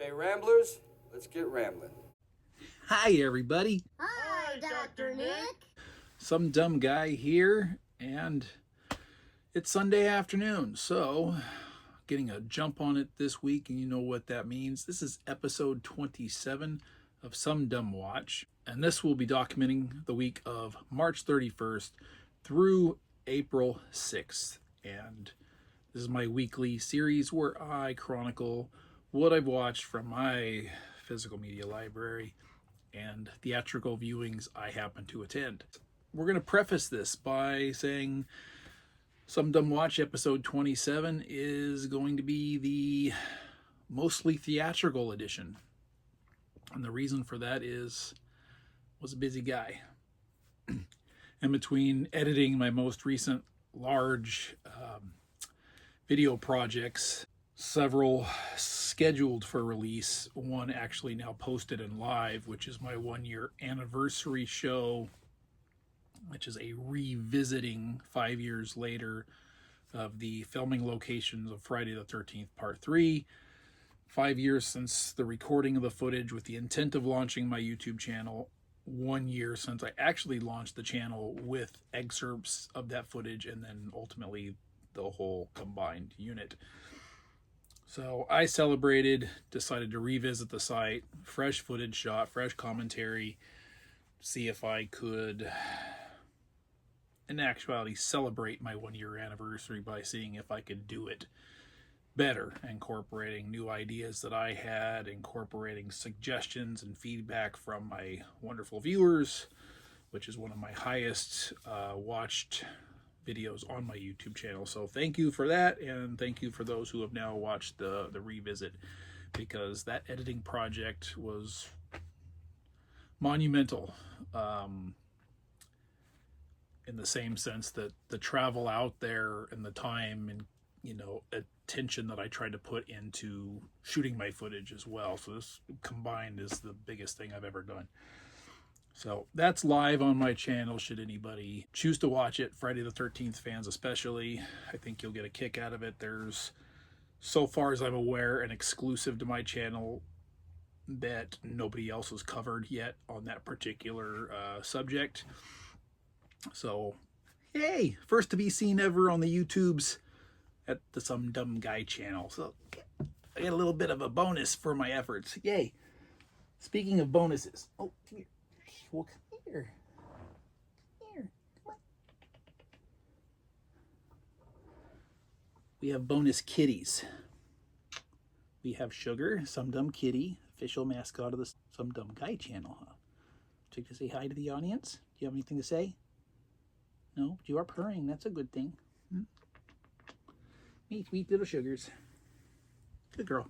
Okay, Ramblers, let's get rambling. Hi, everybody. Hi, Dr. Nick. Some dumb guy here, and it's Sunday afternoon, so getting a jump on it this week, and you know what that means. This is episode 27 of SumDumWatch, and this will be documenting the week of March 31st through April 6th. And this is my weekly series where I chronicle what I've watched from my physical media library and theatrical viewings I happen to attend. We're going to preface this by saying SumDumWatch episode 27 is going to be the mostly theatrical edition. And the reason for that was a busy guy. And between editing my most recent large video projects, several scheduled for release, one actually now posted and live, which is my 1-year anniversary show, which is a revisiting 5 years later of the filming locations of Friday the 13th Part 3. 5 years since the recording of the footage with the intent of launching my YouTube channel. 1 year since I actually launched the channel with excerpts of that footage and then ultimately the whole combined unit. So I celebrated, decided to revisit the site, fresh footage shot, fresh commentary, see if I could, in actuality, celebrate my 1-year anniversary by seeing if I could do it better, incorporating new ideas that I had, incorporating suggestions and feedback from my wonderful viewers, which is one of my highest watched videos on my YouTube channel. So thank you for that, and thank you for those who have now watched the revisit, because that editing project was monumental, in the same sense that the travel out there and the time and attention that I tried to put into shooting my footage as well. So this combined is the biggest thing I've ever done. So that's live on my channel should anybody choose to watch it. Friday the 13th fans especially, I think you'll get a kick out of it. There's, so far as I'm aware, an exclusive to my channel that nobody else has covered yet on that particular subject. So, yay! First to be seen ever on the YouTubes at the Some Dumb Guy channel. So I get a little bit of a bonus for my efforts. Yay! Speaking of bonuses, oh, come here. Well, come here. Come on. We have bonus kitties. We have Sugar, Some Dumb Kitty, official mascot of the Some Dumb Guy channel. Huh? Would you like to say hi to the audience? Do you have anything to say? No, but you are purring. That's a good thing. Me, sweet little Sugars. Good girl.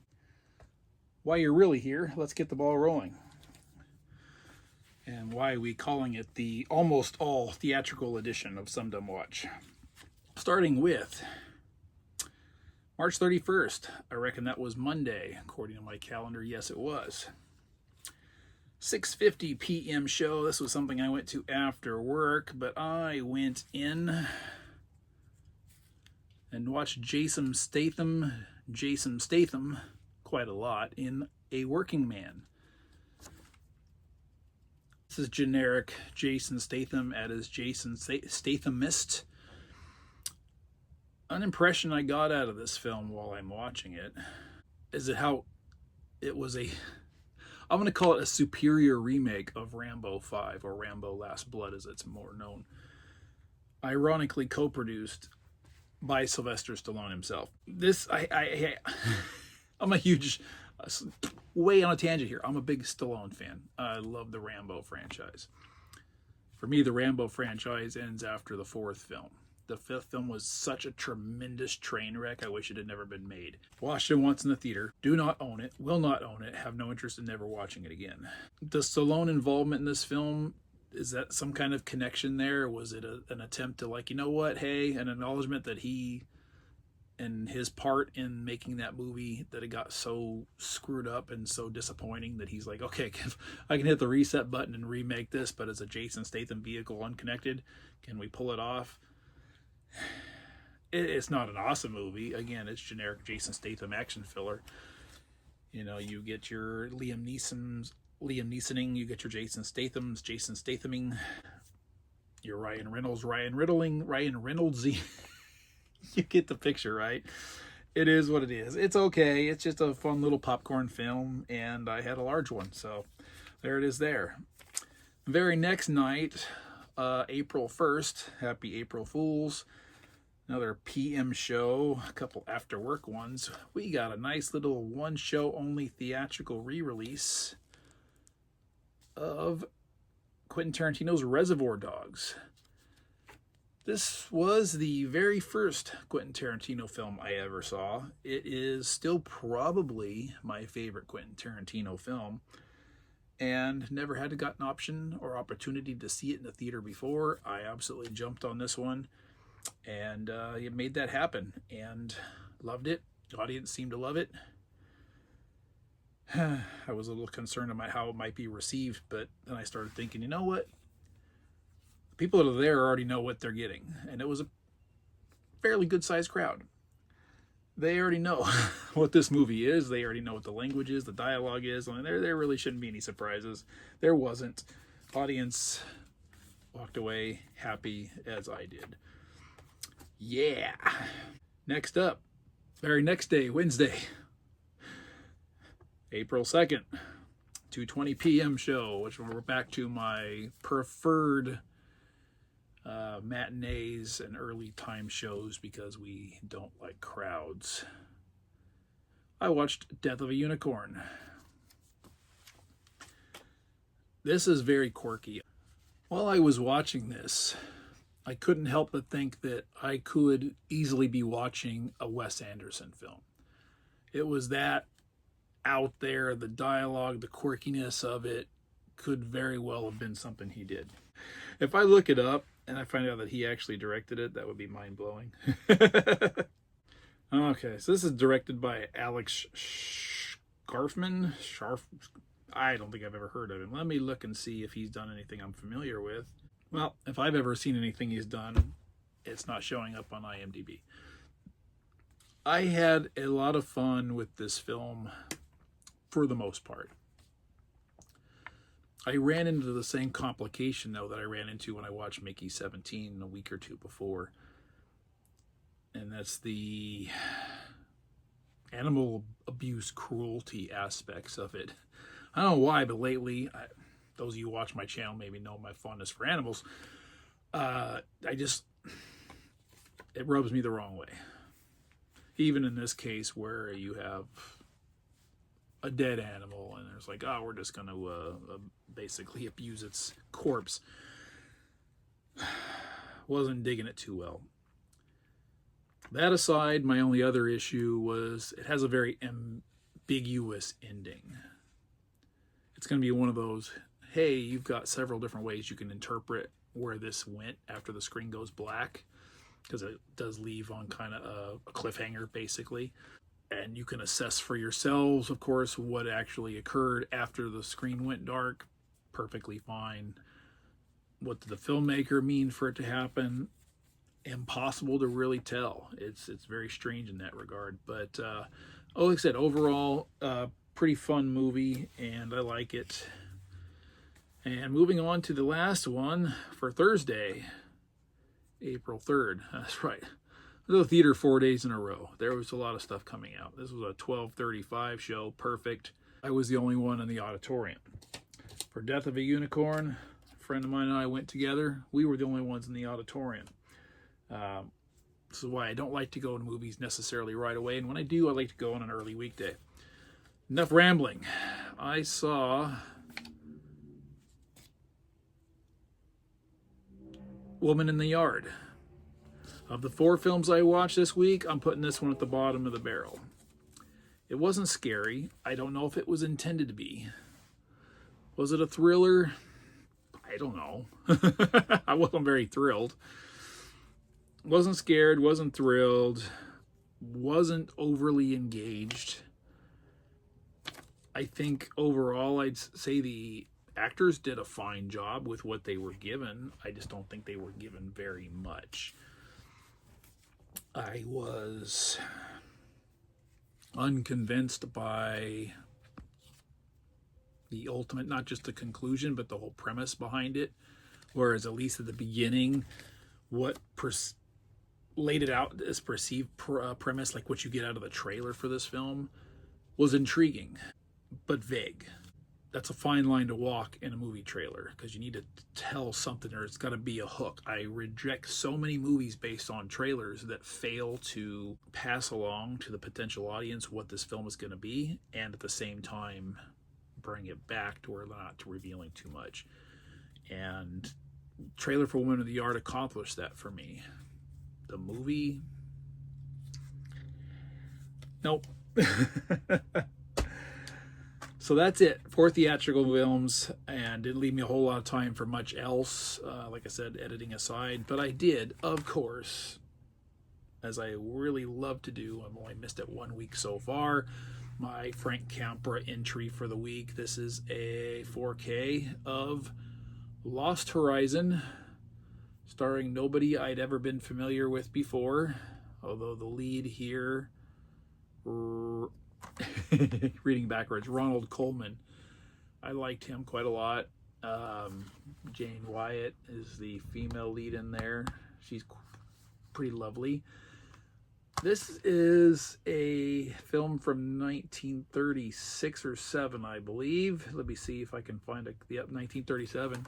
While you're really here, let's get the ball rolling. And why are we calling it the almost all theatrical edition of SumDumWatch? Starting with March 31st. I reckon that was Monday, according to my calendar. Yes, it was. 6:50 p.m. show. This was something I went to after work, but I went in and watched Jason Statham quite a lot in A Working Man. This is generic Jason Statham at his Jason Stathamist. An impression I got out of this film while I'm watching it is that how it was I'm going to call it a superior remake of Rambo 5, or Rambo Last Blood as it's more known. Ironically co-produced by Sylvester Stallone himself. This, I'm a huge, way on a tangent here. I'm a big Stallone fan. I love the Rambo franchise. For me, the Rambo franchise ends after the 4th film. The 5th film was such a tremendous train wreck, I wish it had never been made. Watched it once in the theater. Do not own it. Will not own it. Have no interest in never watching it again. The Stallone involvement in this film, is that some kind of connection there? Was it an attempt to, like, you know what, hey, an acknowledgement that he and his part in making that movie, that it got so screwed up and so disappointing that he's like, okay, I can hit the reset button and remake this, but as a Jason Statham vehicle unconnected, can we pull it off? It's not an awesome movie. Again, it's generic Jason Statham action filler. You get your Liam Neesoning, you get your Jason Stathaming, your Ryan Reynolds. You get the picture, right? It is what it is. It's okay. It's just a fun little popcorn film, and I had a large one, so there it is there. The very next night, April 1st, happy April Fools, another PM show, a couple after work ones. We got a nice little one show only theatrical re-release of Quentin Tarantino's Reservoir Dogs. This was the very first Quentin Tarantino film I ever saw. It is still probably my favorite Quentin Tarantino film, and never had got an option or opportunity to see it in the theater before. I absolutely jumped on this one, and it made that happen, and loved it. The audience seemed to love it. I was a little concerned about how it might be received, but then I started thinking, you know what? The people that are there already know what they're getting, and it was a fairly good-sized crowd. They already know what this movie is. They already know what the language is, the dialogue is. I mean, there really shouldn't be any surprises. There wasn't. Audience walked away happy as I did. Yeah. Next up, very next day, Wednesday, April 2nd, 2:20 p.m. show, which we're back to my preferred matinees and early time shows because we don't like crowds. I watched Death of a Unicorn. This is very quirky. While I was watching this, I couldn't help but think that I could easily be watching a Wes Anderson film. It was that out there, the dialogue, the quirkiness of it could very well have been something he did. If I look it up and I find out that he actually directed it, that would be mind-blowing. Okay, so this is directed by Alex Sharfman. I don't think I've ever heard of him. Let me look and see if he's done anything I'm familiar with. Well, if I've ever seen anything he's done, it's not showing up on IMDb. I had a lot of fun with this film for the most part. I ran into the same complication, though, that I ran into when I watched Mickey 17 a week or two before. And that's the animal abuse cruelty aspects of it. I don't know why, but lately, those of you who watch my channel maybe know my fondness for animals. It rubs me the wrong way. Even in this case where you have a dead animal and there's like, oh, we're just going to basically abuse its corpse. Wasn't digging it too well. That aside, my only other issue was it has a very ambiguous ending. It's going to be one of those, hey, you've got several different ways you can interpret where this went after the screen goes black, because it does leave on kind of a cliffhanger, basically. And you can assess for yourselves, of course, what actually occurred after the screen went dark. Perfectly fine. What did the filmmaker mean for it to happen? Impossible to really tell. It's very strange in that regard. But like I said, overall, pretty fun movie, and I like it. And moving on to the last one for Thursday, April 3rd. That's right. I was at the theater 4 days in a row. There was a lot of stuff coming out. This was a 12:35 show. Perfect. I was the only one in the auditorium. For Death of a Unicorn, a friend of mine and I went together. We were the only ones in the auditorium. This is why I don't like to go to movies necessarily right away. And when I do, I like to go on an early weekday. Enough rambling. I saw Woman in the Yard. Of the 4 films I watched this week, I'm putting this one at the bottom of the barrel. It wasn't scary. I don't know if it was intended to be. Was it a thriller? I don't know. I wasn't very thrilled. Wasn't scared, wasn't thrilled, wasn't overly engaged. I think overall I'd say the actors did a fine job with what they were given. I just don't think they were given very much. I was unconvinced by the ultimate, not just the conclusion, but the whole premise behind it. Whereas at least at the beginning, what laid it out as perceived premise, like what you get out of the trailer for this film, was intriguing, but vague. That's a fine line to walk in a movie trailer because you need to tell something or it's got to be a hook. I reject so many movies based on trailers that fail to pass along to the potential audience what this film is going to be, and at the same time bring it back to where they're not revealing too much. And trailer for Women of the Yard accomplished that for me. The movie, nope. So that's it for theatrical films, and didn't leave me a whole lot of time for much else, like I said, editing aside. But I did, of course, as I really love to do. I've only missed it 1 week so far. My Frank Capra entry for the week. This is a 4K of Lost Horizon, starring nobody I'd ever been familiar with before, although the lead here, reading backwards, Ronald Coleman. I liked him quite a lot. Jane Wyatt is the female lead in there. She's pretty lovely. This is a film from 1936 or 7, I believe. Let me see if I can find it. Yep, 1937.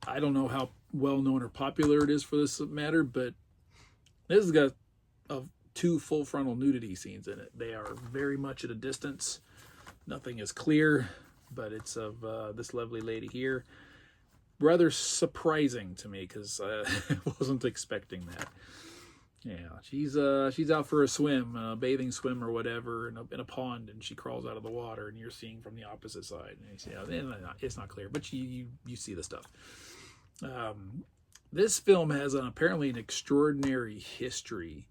I don't know how well known or popular it is for this matter, but this has got two full frontal nudity scenes in it. They are very much at a distance. Nothing is clear, but it's of this lovely lady here. Rather surprising to me because I wasn't expecting that. Yeah, she's out for a swim, a bathing swim or whatever, in a pond, and she crawls out of the water, and you're seeing from the opposite side. And you see, it's not clear, but you see the stuff. This film has apparently an extraordinary history,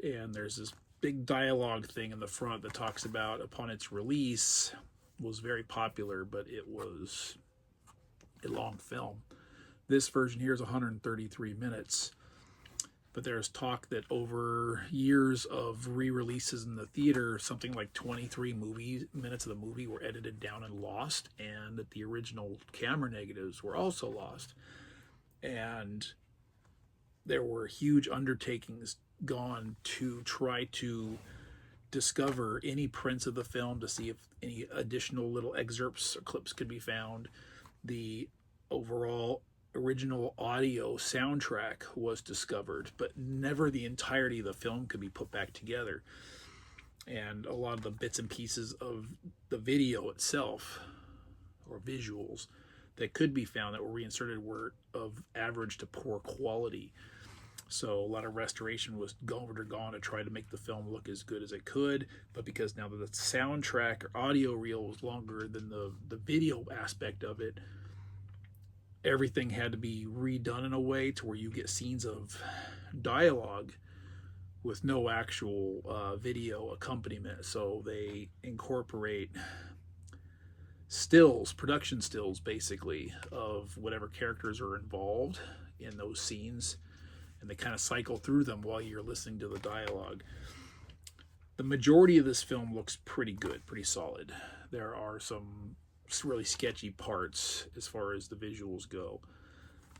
and there's this big dialogue thing in the front that talks about upon its release was very popular, but it was a long film. This version here is 133 minutes. But there's talk that over years of re-releases in the theater, something like 23 minutes of the movie were edited down and lost, and that the original camera negatives were also lost. And there were huge undertakings gone to try to discover any prints of the film to see if any additional little excerpts or clips could be found. The overall original audio soundtrack was discovered, but never the entirety of the film could be put back together. And a lot of the bits and pieces of the video itself, or visuals, that could be found that were reinserted were of average to poor quality. So a lot of restoration was undergone to try to make the film look as good as it could, but because now the soundtrack or audio reel was longer than the video aspect of it, everything had to be redone in a way to where you get scenes of dialogue with no actual video accompaniment. So they incorporate stills, production stills basically, of whatever characters are involved in those scenes, and they kind of cycle through them while you're listening to the dialogue. The majority of this film looks pretty good, pretty solid. There are some really sketchy parts as far as the visuals go.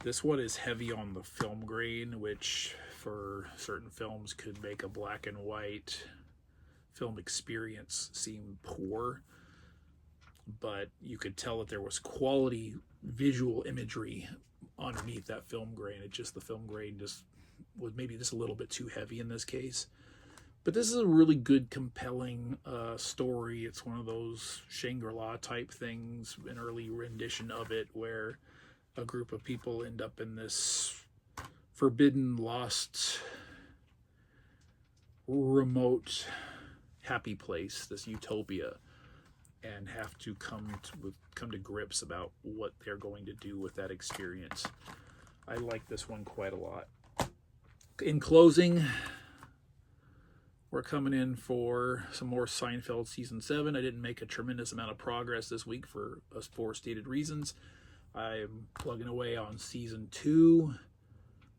This one is heavy on the film grain, which for certain films could make a black and white film experience seem poor, but you could tell that there was quality visual imagery underneath that film grain. It just, the film grain just was maybe just a little bit too heavy in this case. But this is a really good, compelling story. It's one of those Shangri-La type things, an early rendition of it, where a group of people end up in this forbidden, lost, remote, happy place, this utopia, and have to come to grips about what they're going to do with that experience. I like this one quite a lot. In closing, we're coming in for some more Seinfeld Season 7. I didn't make a tremendous amount of progress this week for us four stated reasons. I'm plugging away on Season 2,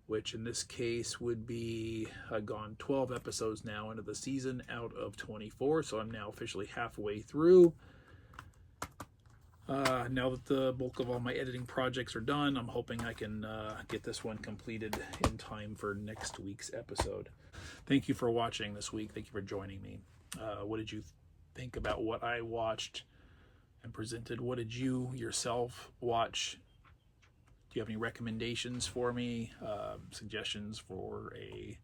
which in this case would be, I've gone 12 episodes now into the season out of 24, so I'm now officially halfway through. Now that the bulk of all my editing projects are done, I'm hoping I can get this one completed in time for next week's episode. Thank you for watching this week. Thank you for joining me. What did you think about what I watched and presented? What did you yourself watch? Do you have any recommendations for me? Suggestions for a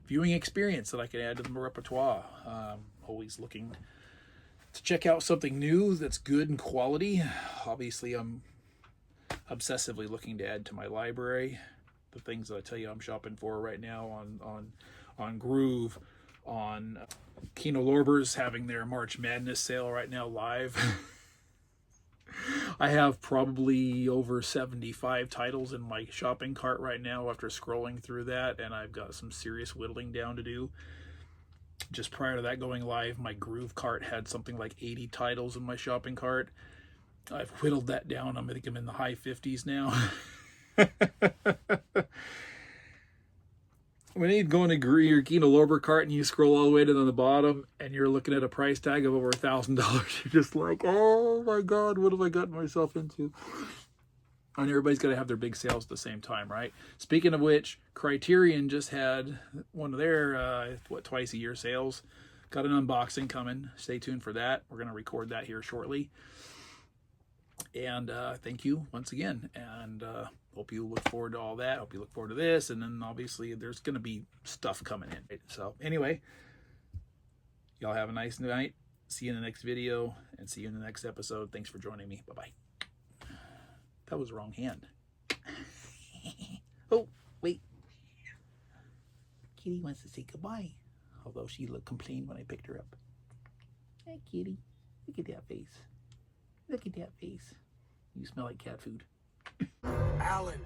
viewing experience that I could add to the repertoire? Always looking to check out something new that's good and quality. Obviously, I'm obsessively looking to add to my library the things that I tell you I'm shopping for right now on Groove, on Kino Lorber's having their March Madness sale right now live. I have probably over 75 titles in my shopping cart right now after scrolling through that, and I've got some serious whittling down to do. Just prior to that going live, my Groove cart had something like 80 titles in my shopping cart. I've whittled that down. I think I'm in the high 50s now. When you go into your Kino Lorber cart and you scroll all the way to the bottom and you're looking at a price tag of over $1,000, you're just like, oh my God, what have I gotten myself into? And everybody's got to have their big sales at the same time, right? Speaking of which, Criterion just had one of their, twice a year sales. Got an unboxing coming. Stay tuned for that. We're going to record that here shortly. And thank you once again. And hope you look forward to all that. Hope you look forward to this. And then obviously there's going to be stuff coming in. So anyway, y'all have a nice night. See you in the next video and see you in the next episode. Thanks for joining me. Bye-bye. That was the wrong hand. Oh, wait. Kitty wants to say goodbye. Although she complained when I picked her up. Hey, Kitty. Look at that face. Look at that face. You smell like cat food. Alan.